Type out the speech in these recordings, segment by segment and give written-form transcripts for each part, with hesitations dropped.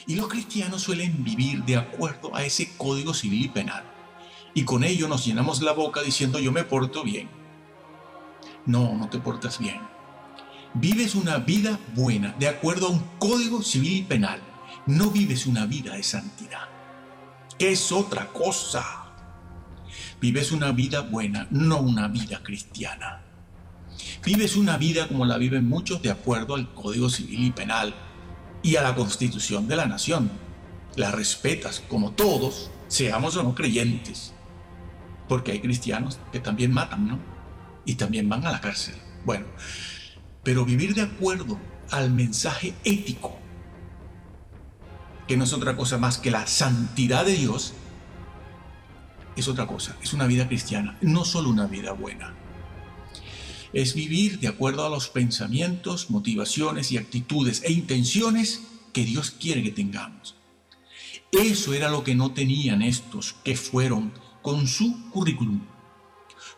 Y los cristianos suelen vivir de acuerdo a ese código civil y penal. Y con ello nos llenamos la boca diciendo yo me porto bien. No, no te portas bien. Vives una vida buena de acuerdo a un código civil y penal. No vives una vida de santidad, que es otra cosa. Vives una vida buena, no una vida cristiana. Vives una vida como la viven muchos de acuerdo al código civil y penal y a la constitución de la nación. La respetas como todos, seamos o no creyentes. Porque hay cristianos que también matan, ¿no? Y también van a la cárcel. Bueno, pero vivir de acuerdo al mensaje ético, que no es otra cosa más que la santidad de Dios, es otra cosa, es una vida cristiana, no solo una vida buena. Es vivir de acuerdo a los pensamientos, motivaciones y actitudes e intenciones que Dios quiere que tengamos. Eso era lo que no tenían estos que fueron con su currículum,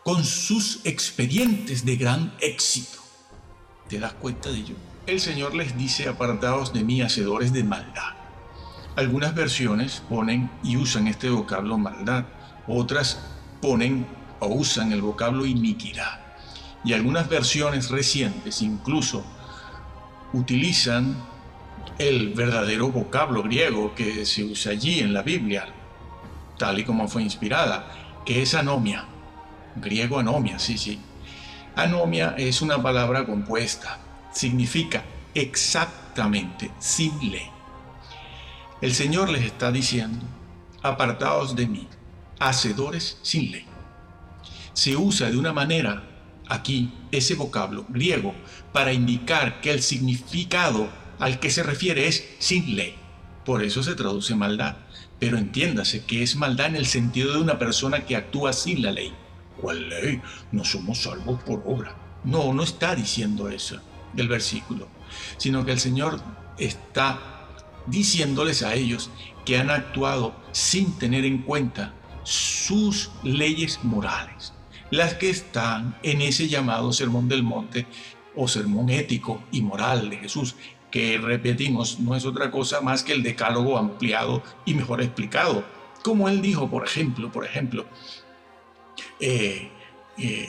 con sus expedientes de gran éxito. ¿Te das cuenta de ello? El Señor les dice: apartaos de mí, hacedores de maldad. Algunas versiones ponen y usan este vocablo maldad, otras ponen o usan el vocablo iniquidad. Y algunas versiones recientes incluso utilizan el verdadero vocablo griego que se usa allí en la Biblia, tal y como fue inspirada, que es anomia. Griego anomia, sí. Anomia es una palabra compuesta. Significa exactamente sin ley. El Señor les está diciendo: apartaos de mí, hacedores sin ley. Se usa de una manera aquí ese vocablo griego para indicar que el significado al que se refiere es sin ley. Por eso se traduce maldad. Pero entiéndase que es maldad en el sentido de una persona que actúa sin la ley. ¿Cuál ley? No somos salvos por obra. No, no está diciendo eso del versículo, sino que el Señor está diciéndoles a ellos que han actuado sin tener en cuenta sus leyes morales, las que están en ese llamado Sermón del Monte o sermón ético y moral de Jesús, que repetimos, no es otra cosa más que el decálogo ampliado y mejor explicado. Como él dijo, por ejemplo,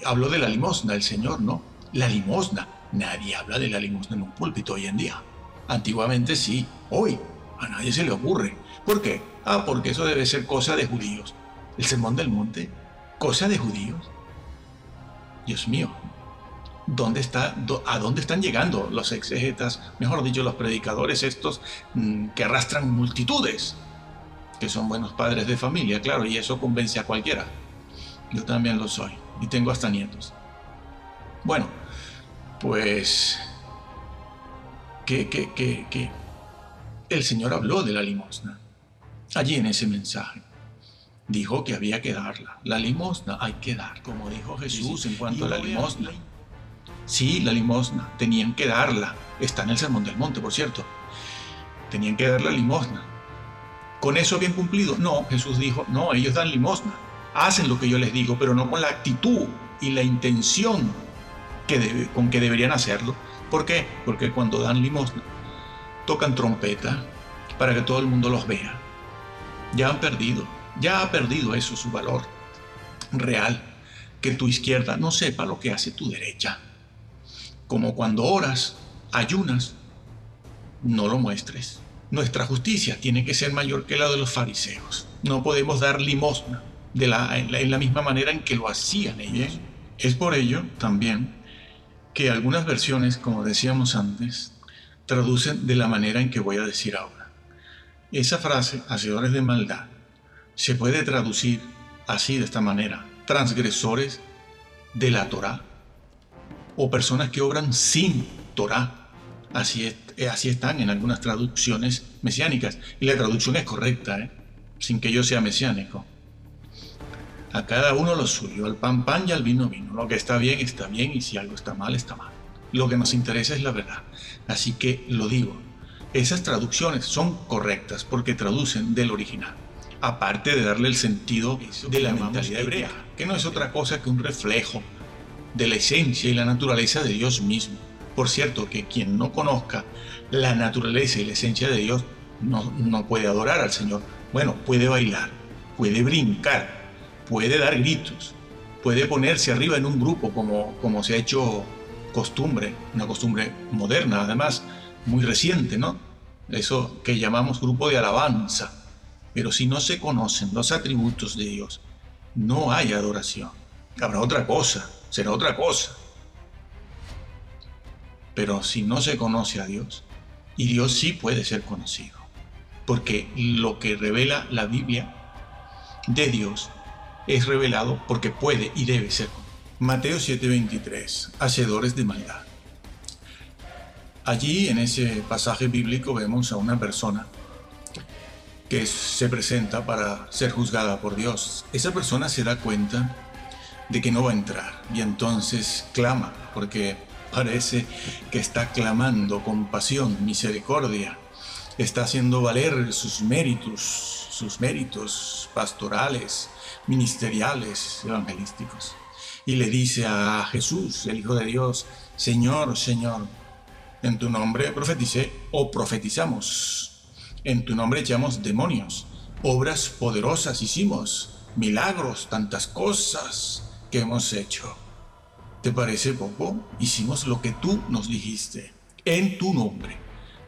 habló de la limosna, el Señor, ¿no? La limosna. Nadie habla de la limosna en un púlpito hoy en día. Antiguamente sí, hoy a nadie se le ocurre. ¿Por qué? Porque eso debe ser cosa de judíos. El Sermón del Monte, cosa de judíos. Dios mío, ¿a dónde están llegando los exégetas, mejor dicho, los predicadores estos que arrastran multitudes? Que son buenos padres de familia, claro, y eso convence a cualquiera. Yo también lo soy, y tengo hasta nietos. Bueno, pues que el Señor habló de la limosna. Allí en ese mensaje dijo que había que darla. La limosna hay que dar, como dijo Jesús en cuanto a la limosna. Sí, la limosna, tenían que darla. Está en el Sermón del Monte, por cierto. Tenían que dar la limosna. ¿Con eso habían cumplido? No, Jesús dijo, no, ellos dan limosna. Hacen lo que yo les digo, pero no con la actitud y la intención con que deberían hacerlo. ¿Por qué? Porque cuando dan limosna, tocan trompeta para que todo el mundo los vea. Ya ha perdido eso su valor real. Que tu izquierda no sepa lo que hace tu derecha. Como cuando oras, ayunas, no lo muestres. Nuestra justicia tiene que ser mayor que la de los fariseos. No podemos dar limosna en la misma manera en que lo hacían ellos. Es por ello también que algunas versiones, como decíamos antes, traducen de la manera en que voy a decir ahora. Esa frase, hacedores de maldad, se puede traducir así, de esta manera: transgresores de la Torá, o personas que obran sin Torá. Así están en algunas traducciones mesiánicas, y la traducción es correcta, sin que yo sea mesiánico. A cada uno lo suyo, al pan pan y al vino vino. Lo que está bien, y si algo está mal, está mal. Lo que nos interesa es la verdad. Así que lo digo, esas traducciones son correctas porque traducen del original, aparte de darle el sentido de la mentalidad hebrea, que no es otra cosa que un reflejo de la esencia y la naturaleza de Dios mismo. Por cierto, que quien no conozca la naturaleza y la esencia de Dios no puede adorar al Señor. Bueno, puede bailar, puede brincar, puede dar gritos, puede ponerse arriba en un grupo como se ha hecho costumbre, una costumbre moderna, además muy reciente, ¿no? Eso que llamamos grupo de alabanza. Pero si no se conocen los atributos de Dios, no hay adoración. Habrá otra cosa, será otra cosa. Pero si no se conoce a Dios, y Dios sí puede ser conocido, porque lo que revela la Biblia de Dios es revelado porque puede y debe ser conocido. Mateo 7:23, hacedores de maldad. Allí en ese pasaje bíblico vemos a una persona que se presenta para ser juzgada por Dios. Esa persona se da cuenta de que no va a entrar y entonces clama, porque parece que está clamando compasión, misericordia, está haciendo valer sus méritos pastorales, ministeriales, evangelísticos. Y le dice a Jesús, el Hijo de Dios: Señor, Señor, en tu nombre profeticé o profetizamos. En tu nombre echamos demonios, obras poderosas hicimos, milagros, tantas cosas que hemos hecho. ¿Te parece poco? Hicimos lo que tú nos dijiste, en tu nombre.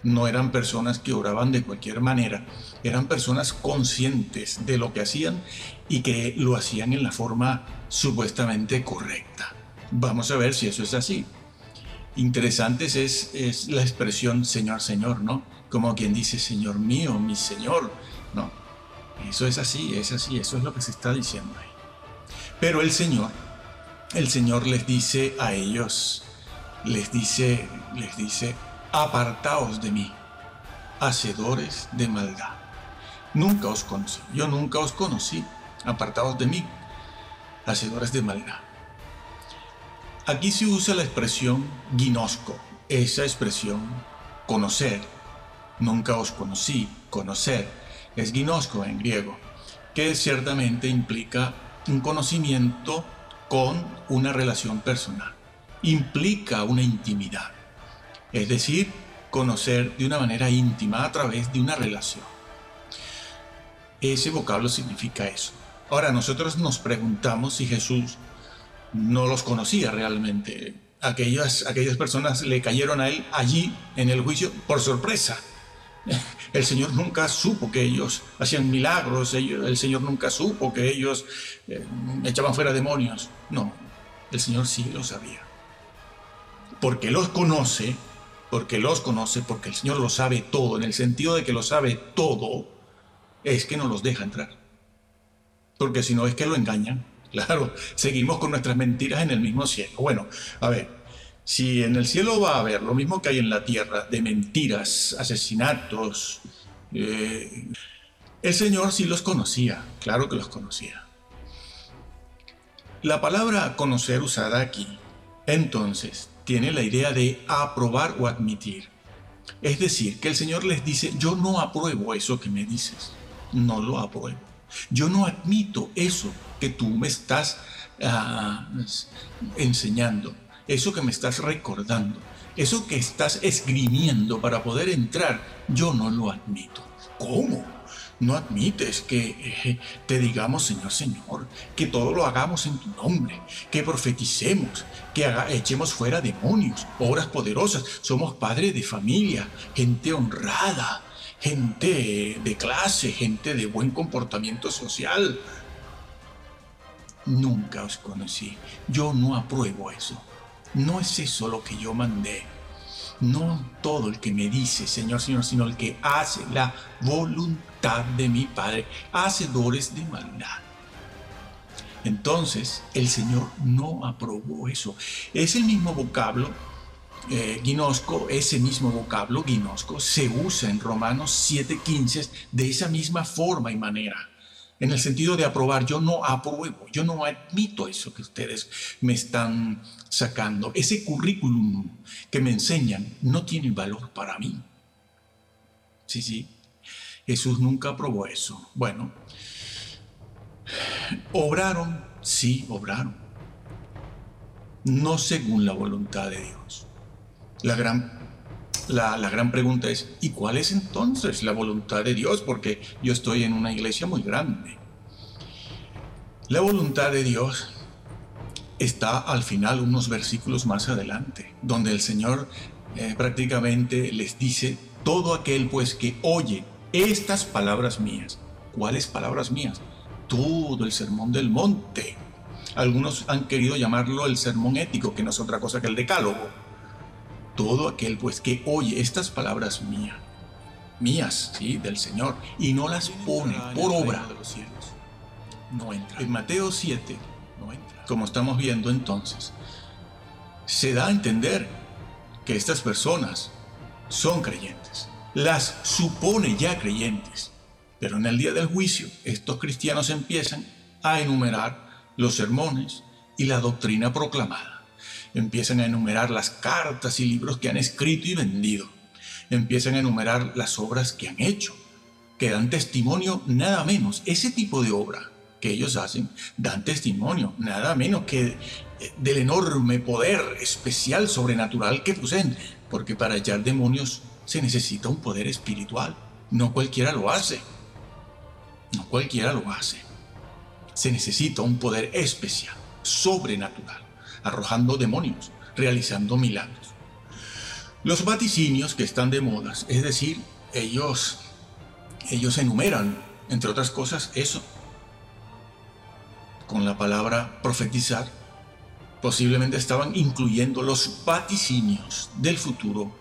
No eran personas que oraban de cualquier manera, eran personas conscientes de lo que hacían y que lo hacían en la forma supuestamente correcta. Vamos a ver si eso es así. Interesante es la expresión Señor, Señor, ¿no? Como quien dice, Señor mío, mi Señor, ¿no? Eso es así, eso es lo que se está diciendo ahí. Pero el Señor les dice a ellos, les dice, apartaos de mí, hacedores de maldad. Nunca os conocí, yo nunca os conocí, apartaos de mí, hacedores de maldad. Aquí se usa la expresión ginosco, esa expresión conocer. Nunca os conocí, conocer, es ginosco en griego, que ciertamente implica un conocimiento con una relación personal. Implica una intimidad, es decir, conocer de una manera íntima a través de una relación. Ese vocablo significa eso. Ahora nosotros nos preguntamos si Jesús no los conocía realmente. Aquellas personas le cayeron a él allí en el juicio por sorpresa. El Señor nunca supo que ellos hacían milagros, el Señor nunca supo que ellos echaban fuera demonios. No, el Señor sí lo sabía. Porque los conoce, porque el Señor lo sabe todo, en el sentido de que lo sabe todo, es que no los deja entrar. Porque si no es que lo engañan. Claro, seguimos con nuestras mentiras en el mismo cielo. Bueno, a ver, si en el cielo va a haber lo mismo que hay en la tierra, de mentiras, asesinatos, el Señor sí los conocía, claro que los conocía. La palabra conocer usada aquí, entonces, tiene la idea de aprobar o admitir. Es decir, que el Señor les dice, yo no apruebo eso que me dices, no lo apruebo. Yo no admito eso que tú me estás enseñando, eso que me estás recordando, eso que estás esgrimiendo para poder entrar, yo no lo admito. ¿Cómo? ¿No admites que te digamos Señor, Señor, que todo lo hagamos en tu nombre, que profeticemos, que echemos fuera demonios, obras poderosas? Somos padres de familia, gente honrada, gente de clase, gente de buen comportamiento social. Nunca os conocí. Yo no apruebo eso. No es eso lo que yo mandé. No todo el que me dice Señor, Señor, sino el que hace la voluntad de mi Padre, hacedores de maldad. Entonces, el Señor no aprobó eso. Es el mismo vocablo ginosco, ese mismo vocablo ginosco se usa en Romanos 7:15 de esa misma forma y manera, en el sentido de aprobar. Yo no apruebo, yo no admito eso que ustedes me están sacando. Ese currículum que me enseñan no tiene valor para mí. Sí, Jesús nunca aprobó eso. Bueno, obraron, sí, obraron, no según la voluntad de Dios. La gran La gran pregunta es, ¿y cuál es entonces la voluntad de Dios? Porque yo estoy en una iglesia muy grande. La voluntad de Dios está al final, unos versículos más adelante, donde el Señor prácticamente les dice: todo aquel pues que oye estas palabras mías. ¿Cuáles palabras mías? Todo el sermón del monte. Algunos han querido llamarlo el sermón ético, que no es otra cosa que el decálogo. Todo aquel pues que oye estas palabras mías, ¿sí?, del Señor, y no las pone por obra, no entra. En Mateo 7, como estamos viendo entonces, se da a entender que estas personas son creyentes, las supone ya creyentes, pero en el día del juicio estos cristianos empiezan a enumerar los sermones y la doctrina proclamada. Empiezan a enumerar las cartas y libros que han escrito y vendido. Empiezan a enumerar las obras que han hecho, que dan testimonio nada menos. Ese tipo de obra que ellos hacen dan testimonio nada menos que del enorme poder especial, sobrenatural que poseen, porque para hallar demonios se necesita un poder espiritual. No cualquiera lo hace. No cualquiera lo hace. Se necesita un poder especial, sobrenatural, arrojando demonios, realizando milagros. Los vaticinios que están de moda, es decir, ellos enumeran, entre otras cosas, eso. Con la palabra profetizar, posiblemente estaban incluyendo los vaticinios del futuro.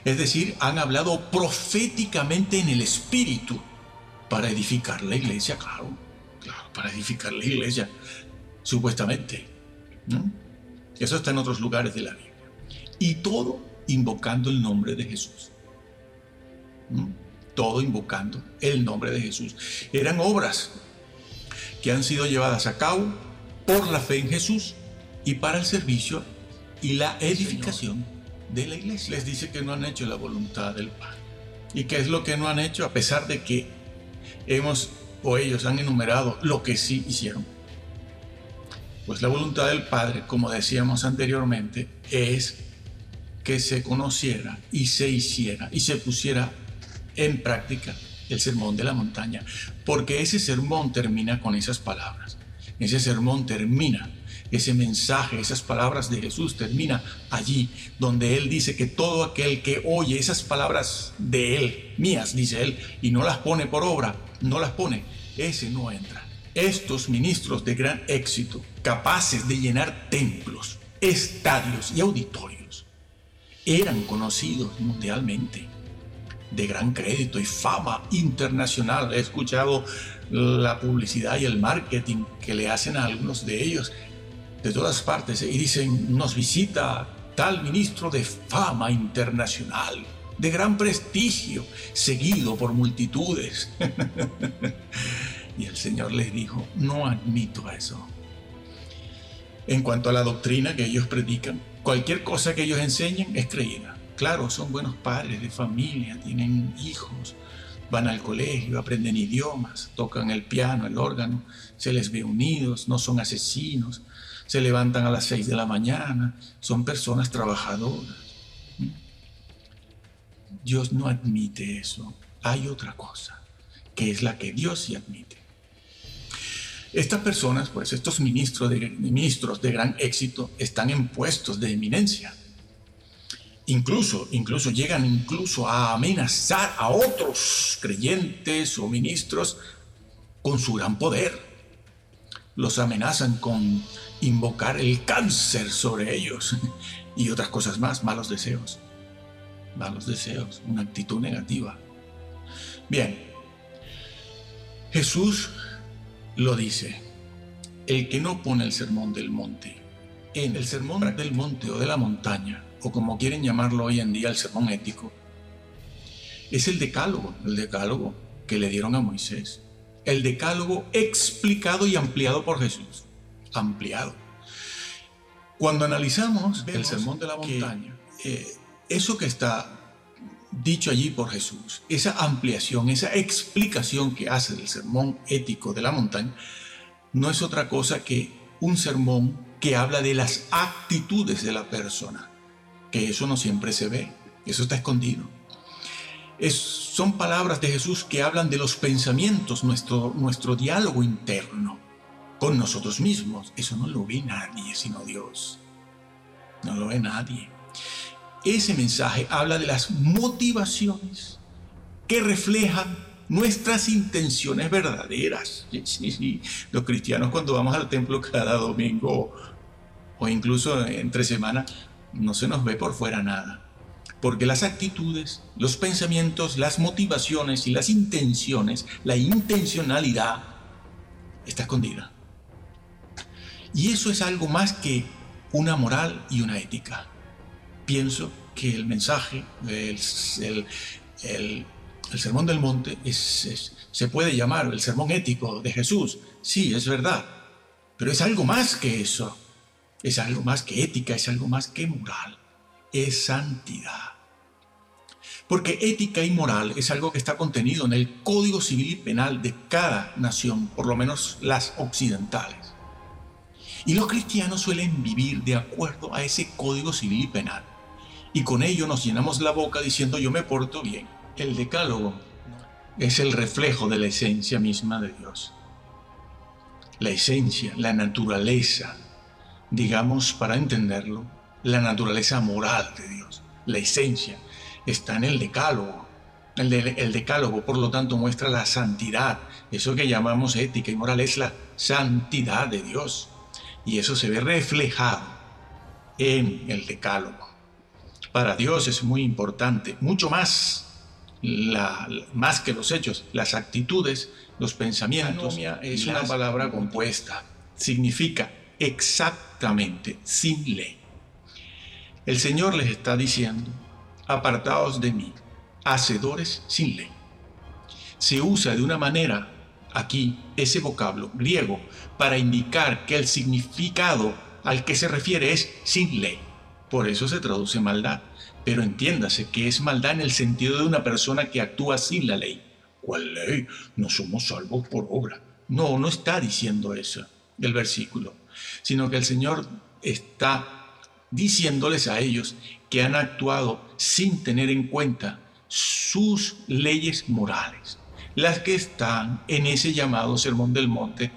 Es decir, han hablado proféticamente en el espíritu para edificar la iglesia, claro, para edificar la iglesia, supuestamente, ¿no? Eso está en otros lugares de la Biblia. Y todo invocando el nombre de Jesús. Todo invocando el nombre de Jesús. Eran obras que han sido llevadas a cabo por la fe en Jesús y para el servicio y la edificación de la iglesia. Les dice que no han hecho la voluntad del Padre. ¿Y qué es lo que no han hecho? A pesar de que ellos han enumerado lo que sí hicieron. Pues la voluntad del Padre, como decíamos anteriormente, es que se conociera y se hiciera y se pusiera en práctica el sermón de la montaña, porque ese sermón termina con esas palabras. Ese sermón termina, ese mensaje, esas palabras de Jesús termina allí donde Él dice que todo aquel que oye esas palabras de Él, mías, dice Él, y no las pone por obra, no las pone, ese no entra. Estos ministros de gran éxito, capaces de llenar templos, estadios y auditorios, eran conocidos mundialmente, de gran crédito y fama internacional. He escuchado la publicidad y el marketing que le hacen a algunos de ellos de todas partes, y dicen: nos visita tal ministro de fama internacional, de gran prestigio, seguido por multitudes. Y el Señor les dijo: no admito eso. En cuanto a la doctrina que ellos predican, cualquier cosa que ellos enseñen es creída. Claro, son buenos padres de familia, tienen hijos, van al colegio, aprenden idiomas, tocan el piano, el órgano, se les ve unidos, no son asesinos, se levantan a las 6 de la mañana, son personas trabajadoras. Dios no admite eso. Hay otra cosa, que es la que Dios sí admite. Estas personas, pues estos ministros de gran éxito, están en puestos de eminencia. Incluso llegan a amenazar a otros creyentes o ministros con su gran poder. Los amenazan con invocar el cáncer sobre ellos y otras cosas más, malos deseos, una actitud negativa. Bien, Jesús lo dice: el que no pone el sermón del monte, en el sermón del monte o de la montaña, o como quieren llamarlo hoy en día, el sermón ético, es el decálogo que le dieron a Moisés. El decálogo explicado y ampliado por Jesús. Ampliado. Cuando analizamos el sermón de la montaña, eso que está dicho allí por Jesús, esa ampliación, esa explicación que hace del sermón ético de la montaña, no es otra cosa que un sermón que habla de las actitudes de la persona, que eso no siempre se ve. Eso está escondido. Son palabras de Jesús que hablan de los pensamientos, nuestro diálogo interno con nosotros mismos. Eso no lo ve nadie sino Dios. No lo ve nadie. Ese mensaje habla de las motivaciones que reflejan nuestras intenciones verdaderas. Sí. Los cristianos, cuando vamos al templo cada domingo o incluso entre semana, no se nos ve por fuera nada. Porque las actitudes, los pensamientos, las motivaciones y las intenciones, la intencionalidad está escondida. Y eso es algo más que una moral y una ética. Pienso que el mensaje, el Sermón del Monte, se puede llamar el sermón ético de Jesús. Sí, es verdad. Pero es algo más que eso. Es algo más que ética, es algo más que moral. Es santidad. Porque ética y moral es algo que está contenido en el Código Civil y Penal de cada nación, por lo menos las occidentales. Y los cristianos suelen vivir de acuerdo a ese Código Civil y Penal. Y con ello nos llenamos la boca diciendo yo me porto bien. El decálogo es el reflejo de la esencia misma de Dios. La esencia, la naturaleza, digamos para entenderlo, la naturaleza moral de Dios. La esencia está en el decálogo. El decálogo, por lo tanto, muestra la santidad. Eso que llamamos ética y moral es la santidad de Dios. Y eso se ve reflejado en el decálogo. Para Dios es muy importante, mucho más, más que los hechos, las actitudes, los pensamientos. Anomia es una palabra compuesta. Significa exactamente, sin ley. El Señor les está diciendo, apartaos de mí, hacedores sin ley. Se usa de una manera aquí ese vocablo griego para indicar que el significado al que se refiere es sin ley. Por eso se traduce maldad. Pero entiéndase que es maldad en el sentido de una persona que actúa sin la ley. ¿Cuál ley? No somos salvos por obra. No, no está diciendo eso el versículo, sino que el Señor está diciéndoles a ellos que han actuado sin tener en cuenta sus leyes morales, las que están en ese llamado Sermón del Monte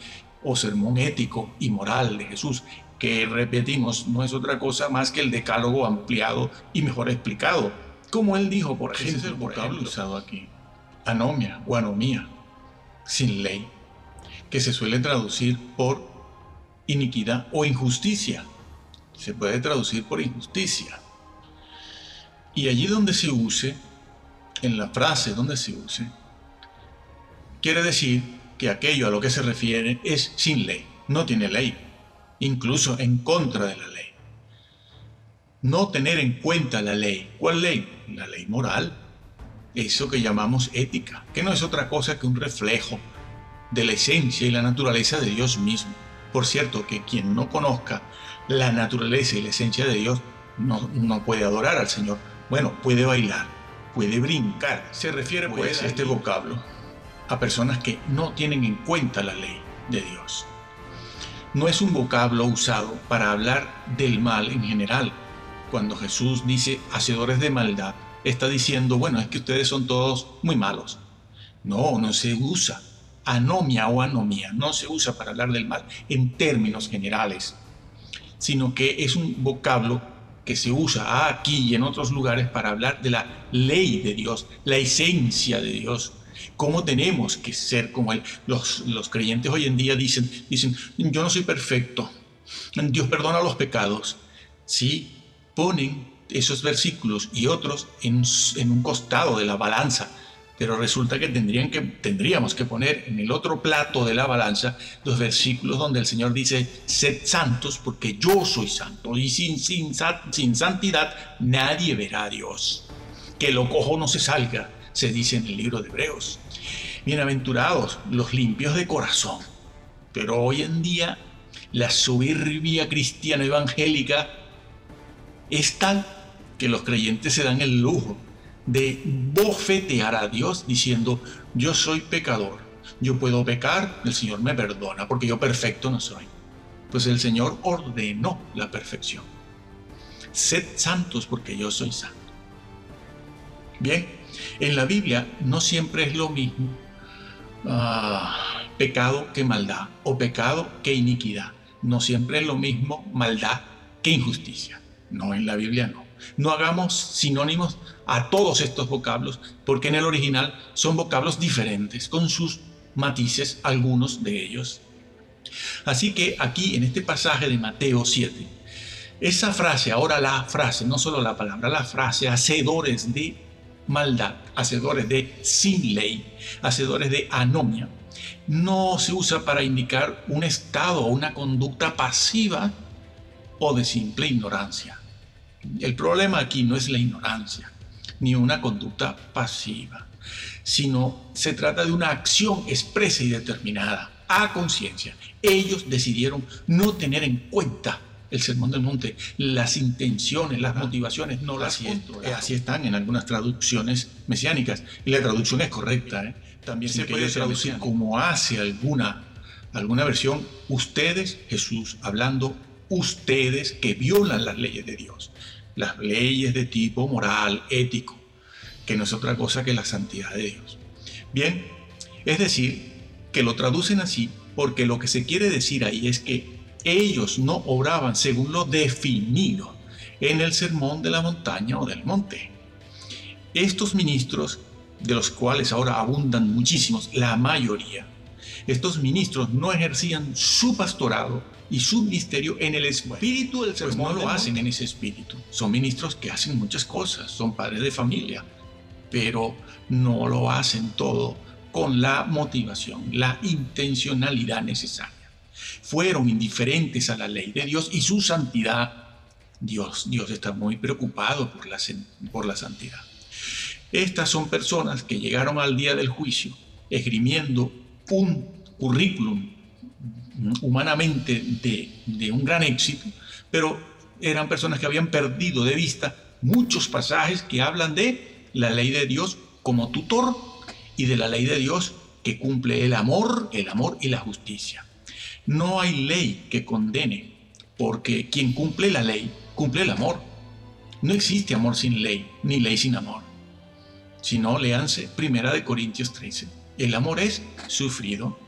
o sermón ético y moral de Jesús, que repetimos, no es otra cosa más que el decálogo ampliado y mejor explicado. Como él dijo, por ejemplo, ese es el vocablo usado aquí, anomia o anomía, sin ley, que se suele traducir por iniquidad o injusticia. Se puede traducir por injusticia. Y allí donde se use, en la frase donde se use, quiere decir que aquello a lo que se refiere es sin ley, no tiene ley, incluso en contra de la ley. No tener en cuenta la ley. ¿Cuál ley? La ley moral. Eso que llamamos ética, que no es otra cosa que un reflejo de la esencia y la naturaleza de Dios mismo. Por cierto, que quien no conozca la naturaleza y la esencia de Dios no puede adorar al Señor. Bueno, puede bailar, puede brincar. Se refiere pues a este vocablo a personas que no tienen en cuenta la ley de Dios. No es un vocablo usado para hablar del mal en general. Cuando Jesús dice hacedores de maldad, está diciendo, bueno, es que ustedes son todos muy malos. No se usa. Anomia o anomía no se usa para hablar del mal en términos generales, sino que es un vocablo que se usa aquí y en otros lugares para hablar de la ley de Dios, la esencia de Dios, cómo tenemos que ser como Él. Los creyentes hoy en día dicen, yo no soy perfecto, Dios perdona los pecados. Sí, ponen esos versículos y otros en un costado de la balanza, pero resulta que tendríamos que poner en el otro plato de la balanza los versículos donde el Señor dice, sed santos porque yo soy santo, y sin santidad nadie verá a Dios. Que lo cojo no se salga, se dice en el libro de Hebreos. Bienaventurados los limpios de corazón. Pero hoy en día la soberbia cristiana evangélica es tal que los creyentes se dan el lujo de bofetear a Dios diciendo, yo soy pecador, yo puedo pecar, el Señor me perdona porque yo perfecto no soy. Pues el Señor ordenó la perfección. Sed santos porque yo soy santo. Bien, en la Biblia no siempre es lo mismo pecado que maldad o pecado que iniquidad. No siempre es lo mismo maldad que injusticia. No, en la Biblia no. No hagamos sinónimos a todos estos vocablos porque en el original son vocablos diferentes con sus matices, algunos de ellos. Así que aquí en este pasaje de Mateo 7, esa frase, ahora la frase, no solo la palabra, la frase, hacedores de maldad, hacedores de sin ley, hacedores de anomia, no se usa para indicar un estado o una conducta pasiva o de simple ignorancia. El problema aquí no es la ignorancia, ni una conducta pasiva, sino se trata de una acción expresa y determinada, a conciencia. Ellos decidieron no tener en cuenta el Sermón del Monte, las intenciones, las motivaciones, no las controlaron. Así están en algunas traducciones mesiánicas, y la traducción es correcta. También se puede traducir como hace alguna versión, ustedes, Jesús hablando, ustedes que violan las leyes de Dios, las leyes de tipo moral, ético, que no es otra cosa que la santidad de Dios. Bien, es decir, que lo traducen así porque lo que se quiere decir ahí es que ellos no obraban según lo definido en el sermón de la montaña o del monte. Estos ministros, de los cuales ahora abundan muchísimos, la mayoría, estos ministros no ejercían su pastorado y su ministerio en el espíritu del sermón. Pues no lo hacen en ese espíritu. Son ministros que hacen muchas cosas, son padres de familia, pero no lo hacen todo con la motivación, la intencionalidad necesaria. Fueron indiferentes a la ley de Dios y su santidad. Dios está muy preocupado por la santidad. Estas son personas que llegaron al día del juicio esgrimiendo un currículum humanamente de un gran éxito, pero eran personas que habían perdido de vista muchos pasajes que hablan de la ley de Dios como tutor y de la ley de Dios que cumple el amor y la justicia. No hay ley que condene, porque quien cumple la ley, cumple el amor. No existe amor sin ley, ni ley sin amor. Si no, léanse 1 Corintios 13. El amor es sufrido,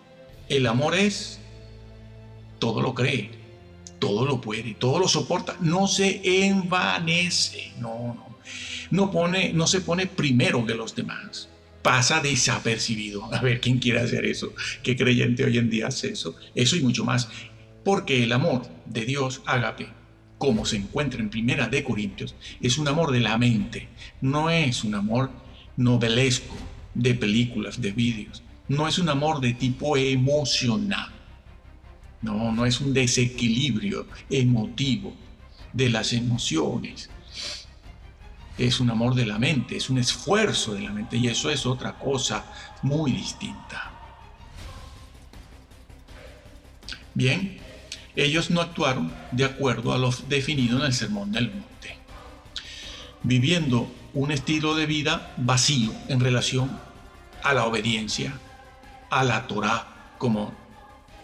el amor es todo lo cree, todo lo puede, todo lo soporta, no se envanece, no se pone primero que los demás. Pasa desapercibido. A ver, ¿quién quiere hacer eso? ¿Qué creyente hoy en día hace eso? Eso y mucho más. Porque el amor de Dios, ágape, como se encuentra en 1 Corintios, es un amor de la mente. No es un amor novelesco, de películas, de vídeos. No es un amor de tipo emocional. No es un desequilibrio emotivo de las emociones. Es un amor de la mente, es un esfuerzo de la mente, y eso es otra cosa muy distinta. Bien, ellos no actuaron de acuerdo a lo definido en el Sermón del Monte, viviendo un estilo de vida vacío en relación a la obediencia, a la Torá, como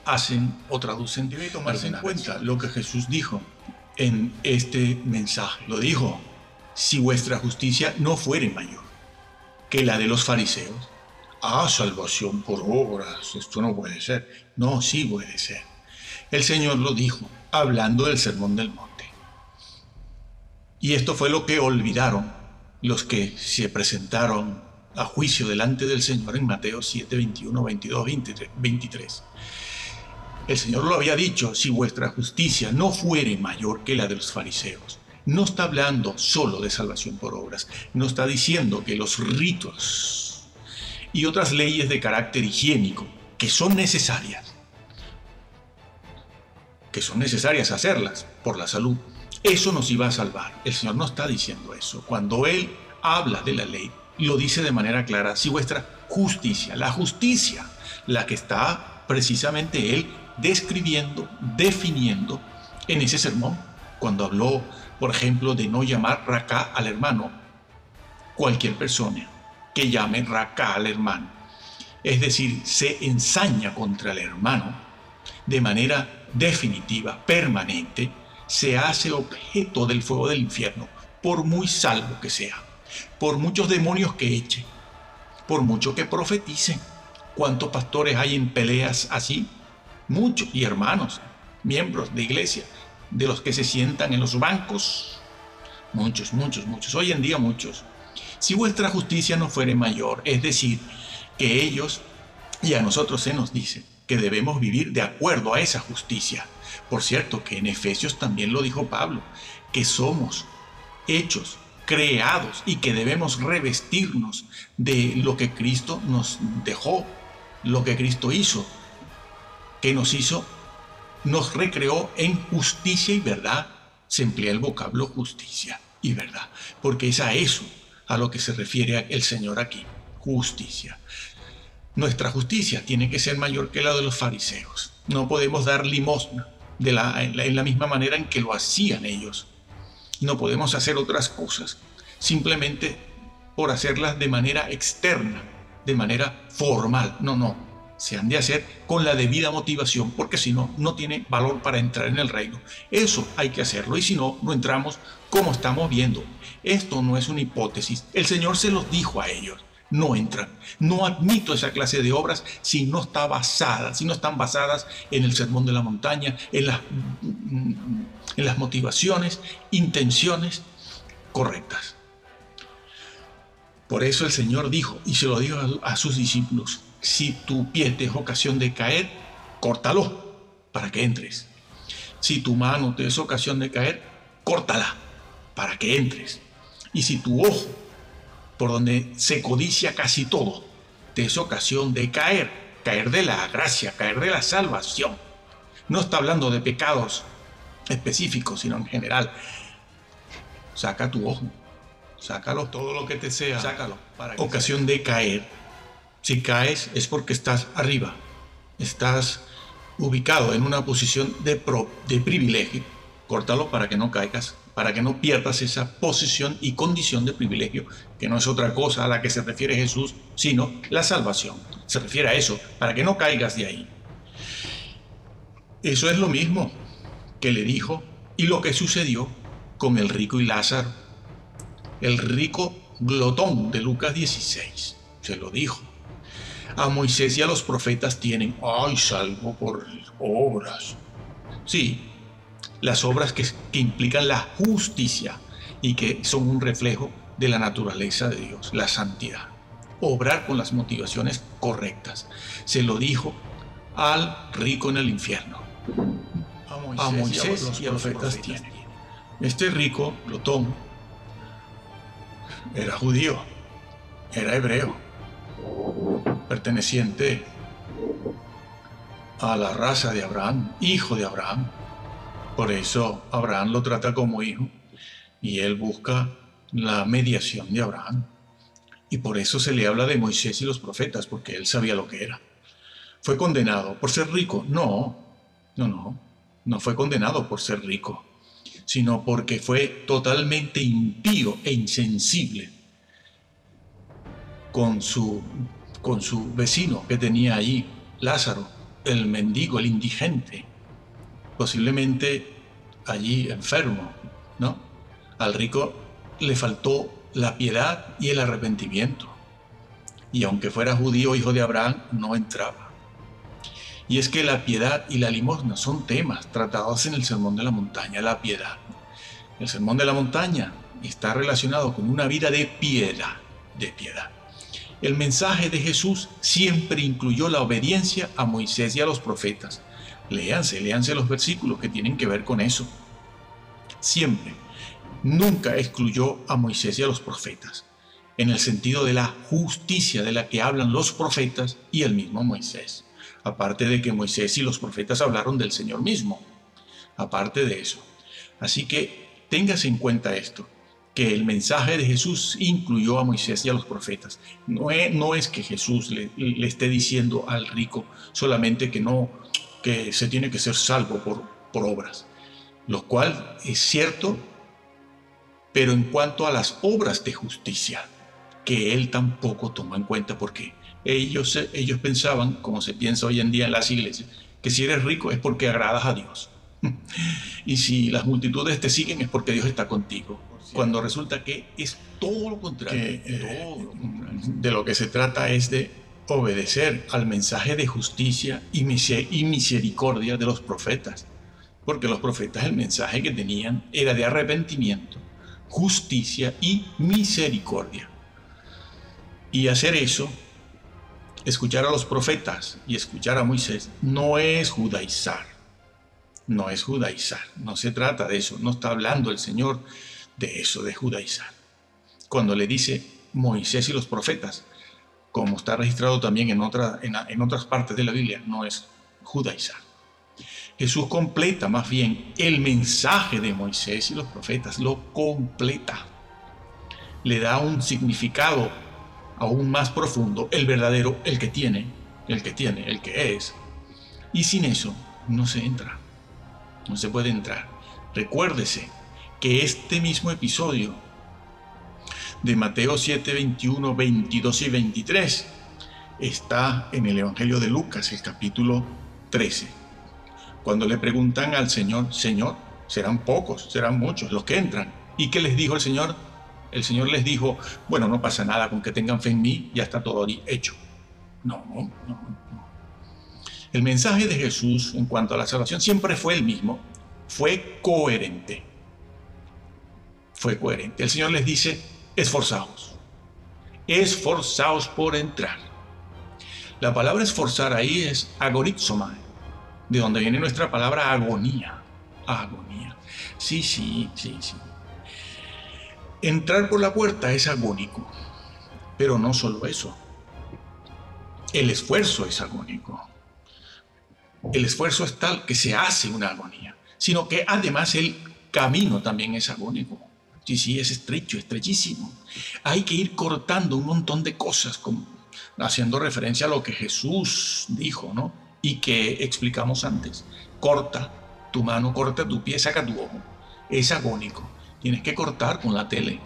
hacen o traducen. Debe tomarse en cuenta lo que Jesús dijo en este mensaje. Lo dijo: si vuestra justicia no fuere mayor que la de los fariseos. Salvación por obras, esto no puede ser. No, sí puede ser. El Señor lo dijo, hablando del Sermón del Monte. Y esto fue lo que olvidaron los que se presentaron a juicio delante del Señor en Mateo 7, 21, 22, 23. El Señor lo había dicho: si vuestra justicia no fuere mayor que la de los fariseos. No está hablando solo de salvación por obras, no está diciendo que los ritos y otras leyes de carácter higiénico, que son necesarias hacerlas por la salud, eso nos iba a salvar. El Señor no está diciendo eso. Cuando Él habla de la ley, lo dice de manera clara: si vuestra justicia, la justicia, la que está precisamente Él describiendo, definiendo en ese sermón, cuando habló, por ejemplo, de no llamar racá al hermano. Cualquier persona que llame racá al hermano, es decir, se ensaña contra el hermano de manera definitiva, permanente, se hace objeto del fuego del infierno, por muy salvo que sea. por muchos demonios que eche, por mucho que profeticen. ¿Cuántos pastores hay en peleas así? Muchos, y hermanos, miembros de iglesia, de los que se sientan en los bancos. Muchos, muchos, muchos. Hoy en día muchos. Si vuestra justicia no fuere mayor, es decir, que ellos y a nosotros se nos dice que debemos vivir de acuerdo a esa justicia. Por cierto, que en Efesios también lo dijo Pablo, que somos hechos, creados y que debemos revestirnos de lo que Cristo nos dejó, lo que Cristo hizo, que nos recreó en justicia y verdad. Se emplea el vocablo justicia y verdad, porque es a eso a lo que se refiere el Señor aquí, justicia. Nuestra justicia tiene que ser mayor que la de los fariseos. No podemos dar limosna en la misma manera en que lo hacían ellos. No podemos hacer otras cosas simplemente por hacerlas de manera externa, de manera formal. No. Se han de hacer con la debida motivación, porque si no, no tiene valor para entrar en el reino. Eso hay que hacerlo, y si no, no entramos como estamos viendo. Esto no es una hipótesis. El Señor se los dijo a ellos. No entran. No admito esa clase de obras si no están basadas en el sermón de la montaña, en las motivaciones, intenciones correctas. Por eso el Señor dijo, y se lo dijo a sus discípulos: si tu pie te es ocasión de caer, córtalo para que entres. Si tu mano te es ocasión de caer, córtala para que entres. Y si tu ojo, por donde se codicia casi todo, te es ocasión de caer de la gracia, caer de la salvación. No está hablando de pecados específicos, sino en general. Saca tu ojo, sácalo, todo lo que te sea, sácalo. Para que ocasión de caer. Si caes es porque estás arriba, estás ubicado en una posición de privilegio. Córtalo para que no caigas, para que no pierdas esa posición y condición de privilegio, que no es otra cosa a la que se refiere Jesús, sino la salvación. Se refiere a eso, para que no caigas de ahí. Eso es lo mismo que le dijo y lo que sucedió con el rico y Lázaro. El rico glotón de Lucas 16 se lo dijo. A Moisés y a los profetas tienen, salvo por obras. Sí, las obras que implican la justicia y que son un reflejo de la naturaleza de Dios, la santidad. Obrar con las motivaciones correctas. Se lo dijo al rico en el infierno. A Moisés y a los profetas tienen. Este rico, glotón, era judío, era hebreo, perteneciente a la raza de Abraham, hijo de Abraham. Por eso Abraham lo trata como hijo y él busca la mediación de Abraham. Y por eso se le habla de Moisés y los profetas, porque él sabía lo que era. ¿Fue condenado por ser rico? No fue condenado por ser rico, sino porque fue totalmente impío e insensible con su vecino que tenía allí, Lázaro, el mendigo, el indigente, posiblemente allí enfermo, ¿no? Al rico le faltó la piedad y el arrepentimiento, y aunque fuera judío, hijo de Abraham, no entraba. Y es que la piedad y la limosna son temas tratados en el Sermón de la Montaña. La piedad. El Sermón de la Montaña está relacionado con una vida de piedad, El mensaje de Jesús siempre incluyó la obediencia a Moisés y a los profetas. Léanse los versículos que tienen que ver con eso. Siempre. Nunca excluyó a Moisés y a los profetas, en el sentido de la justicia de la que hablan los profetas y el mismo Moisés. Aparte de que Moisés y los profetas hablaron del Señor mismo. Aparte de eso. Así que téngase en cuenta esto, que el mensaje de Jesús incluyó a Moisés y a los profetas. No es que Jesús le esté diciendo al rico solamente que se tiene que ser salvo por obras, lo cual es cierto, pero en cuanto a las obras de justicia, que él tampoco tomó en cuenta, porque ellos pensaban, como se piensa hoy en día en las iglesias, que si eres rico es porque agradas a Dios. Y si las multitudes te siguen es porque Dios está contigo. cuando resulta que es todo lo contrario. De lo que se trata es de obedecer al mensaje de justicia y misericordia de los profetas. Porque los profetas, el mensaje que tenían era de arrepentimiento, justicia y misericordia. Y hacer eso, escuchar a los profetas y escuchar a Moisés, no es judaizar. No es judaizar. No se trata de eso. No está hablando el Señor de eso, de judaizar. Cuando le dice Moisés y los profetas, como está registrado también en otras partes de la Biblia, no es judaizar. Jesús completa más bien el mensaje de Moisés y los profetas, lo completa. Le da un significado aún más profundo, el verdadero, el que es. Y sin eso no se entra, no se puede entrar. Recuérdese que este mismo episodio de Mateo 7, 21, 22 y 23 está en el Evangelio de Lucas, el capítulo 13. Cuando le preguntan al Señor, Señor, serán pocos, serán muchos los que entran. ¿Y qué les dijo el Señor? El Señor les dijo, bueno, no pasa nada con que tengan fe en mí, ya está todo hecho. No. El mensaje de Jesús en cuanto a la salvación siempre fue el mismo, fue coherente. El Señor les dice, esforzaos por entrar. La palabra esforzar ahí es agorizomai, de donde viene nuestra palabra agonía. Sí. Entrar por la puerta es agónico, pero no solo eso. El esfuerzo es agónico. El esfuerzo es tal que se hace una agonía, sino que además el camino también es agónico. Sí, es estrecho, estrechísimo. Hay que ir cortando un montón de cosas, haciendo referencia a lo que Jesús dijo, ¿no? Y que explicamos antes. Corta tu mano, corta tu pie, saca tu ojo. Es agónico. Tienes que cortar con la tele.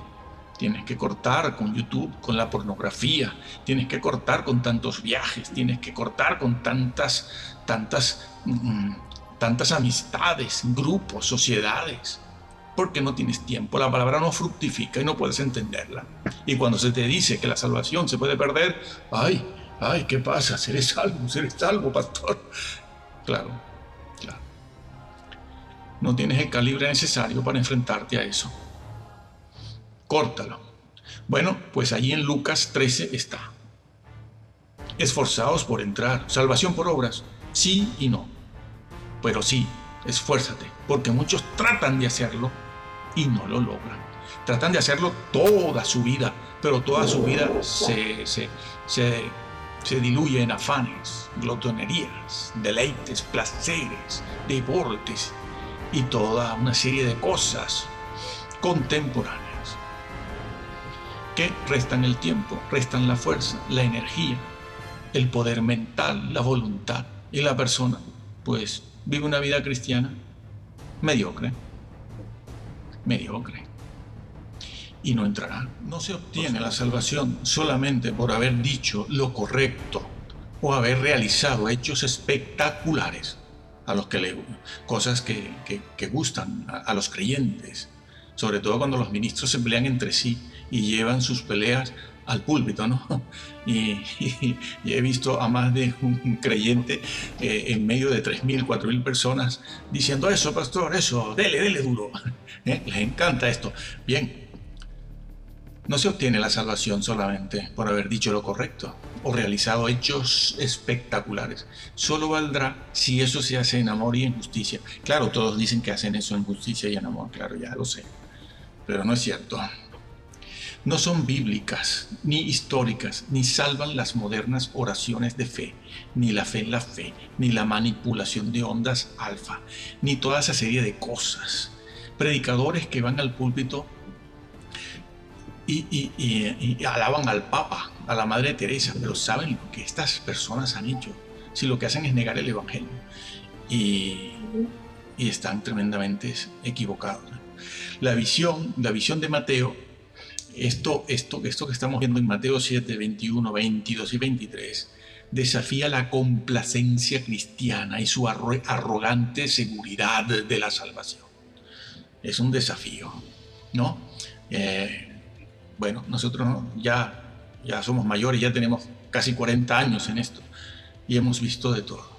Tienes que cortar con YouTube, con la pornografía. Tienes que cortar con tantos viajes. Tienes que cortar con tantas amistades, grupos, sociedades. Porque no tienes tiempo. La palabra no fructifica y no puedes entenderla. Y cuando se te dice que la salvación se puede perder, ay, ¿qué pasa? ¿Seré salvo, pastor? Claro. No tienes el calibre necesario para enfrentarte a eso. Córtalo. Bueno, pues allí en Lucas 13 está. Esforzaos por entrar. Salvación por obras. Sí y no. Pero sí, esfuérzate, porque muchos tratan de hacerlo y no lo logran. Tratan de hacerlo toda su vida, pero toda su vida se diluye en afanes, glotonerías, deleites, placeres, deportes y toda una serie de cosas contemporáneas que restan el tiempo, restan la fuerza, la energía, el poder mental, la voluntad, y la persona pues vive una vida cristiana mediocre y no entrará. No se obtiene la salvación solamente por haber dicho lo correcto o haber realizado hechos espectaculares a los que cosas que gustan a los creyentes, sobre todo cuando los ministros se pelean entre sí y llevan sus peleas al púlpito, ¿no? Y he visto a más de un creyente en medio de 3.000, 4.000 personas diciendo eso, pastor, eso, dele duro. Les encanta esto. Bien, no se obtiene la salvación solamente por haber dicho lo correcto o realizado hechos espectaculares. Solo valdrá si eso se hace en amor y en justicia. Claro, todos dicen que hacen eso en justicia y en amor, claro, ya lo sé. Pero no es cierto. No son bíblicas, ni históricas, ni salvan las modernas oraciones de fe, ni la fe en la fe, ni la manipulación de ondas alfa, ni toda esa serie de cosas. Predicadores que van al púlpito y alaban al Papa, a la Madre Teresa, pero saben lo que estas personas han hecho, si lo que hacen es negar el Evangelio. Y están tremendamente equivocados. La visión de Mateo, esto que estamos viendo en Mateo 7, 21, 22 y 23, desafía la complacencia cristiana y su arrogante seguridad de la salvación. Es un desafío, ¿no? Bueno, nosotros ya somos mayores, ya tenemos casi 40 años en esto y hemos visto de todo.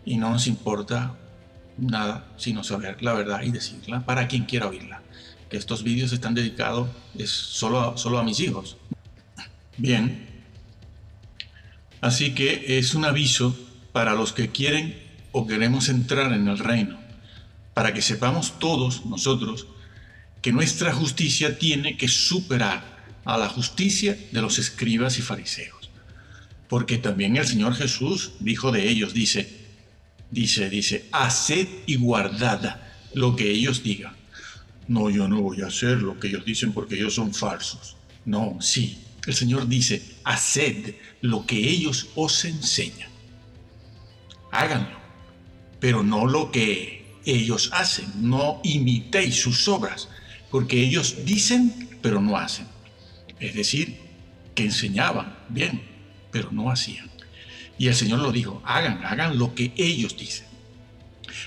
Y no nos importa nada sino saber la verdad y decirla para quien quiera oírla. Que estos vídeos están dedicados solo a mis hijos. Bien, así que es un aviso para los que quieren o queremos entrar en el reino, para que sepamos todos nosotros que nuestra justicia tiene que superar a la justicia de los escribas y fariseos. Porque también el Señor Jesús dijo de ellos, dice, haced y guardad lo que ellos digan. No, yo no voy a hacer lo que ellos dicen porque ellos son falsos. No, sí, el Señor dice, haced lo que ellos os enseñan. Háganlo, pero no lo que ellos hacen. No imitéis sus obras, porque ellos dicen, pero no hacen. Es decir, que enseñaban bien, pero no hacían. Y el Señor lo dijo, hagan lo que ellos dicen.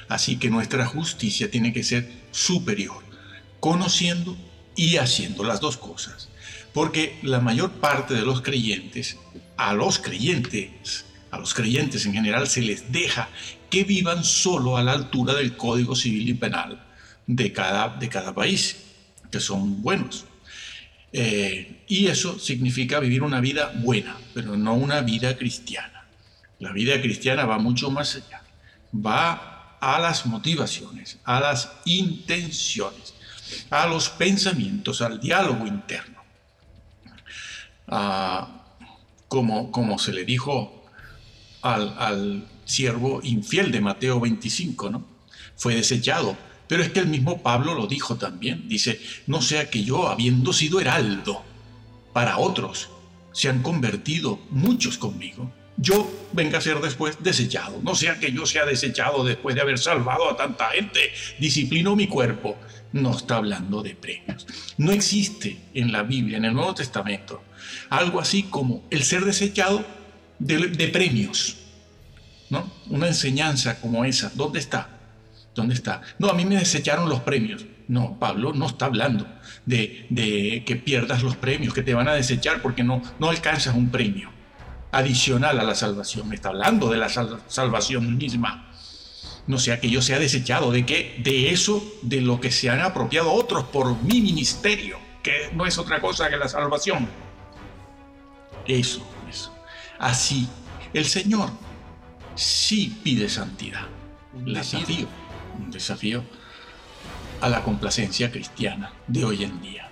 Así que nuestra justicia tiene que ser superior, conociendo y haciendo las dos cosas. Porque la mayor parte de los creyentes, a los creyentes en general, se les deja que vivan solo a la altura del Código Civil y Penal de cada país, que son buenos. Y eso significa vivir una vida buena, pero no una vida cristiana. La vida cristiana va mucho más allá. Va a las motivaciones, a las intenciones, a los pensamientos, al diálogo interno. Como se le dijo al siervo infiel de Mateo 25, ¿no? Fue desechado. Pero es que el mismo Pablo lo dijo también. Dice, no sea que yo, habiendo sido heraldo para otros, se han convertido muchos conmigo, yo venga a ser después desechado. No sea que yo sea desechado después de haber salvado a tanta gente. Disciplino mi cuerpo. No está hablando de premios. No existe en la Biblia, en el Nuevo Testamento, algo así como el ser desechado de premios, ¿no? Una enseñanza como esa, ¿dónde está? ¿Dónde está? No, a mí me desecharon los premios. No, Pablo no está hablando de que pierdas los premios, que te van a desechar porque no alcanzas un premio adicional a la salvación. Está hablando de la salvación misma. No sea que yo sea desechado de eso, de lo que se han apropiado otros por mi ministerio, que no es otra cosa que la salvación. Eso. Así, el Señor sí pide santidad. Un desafío a la complacencia cristiana de hoy en día.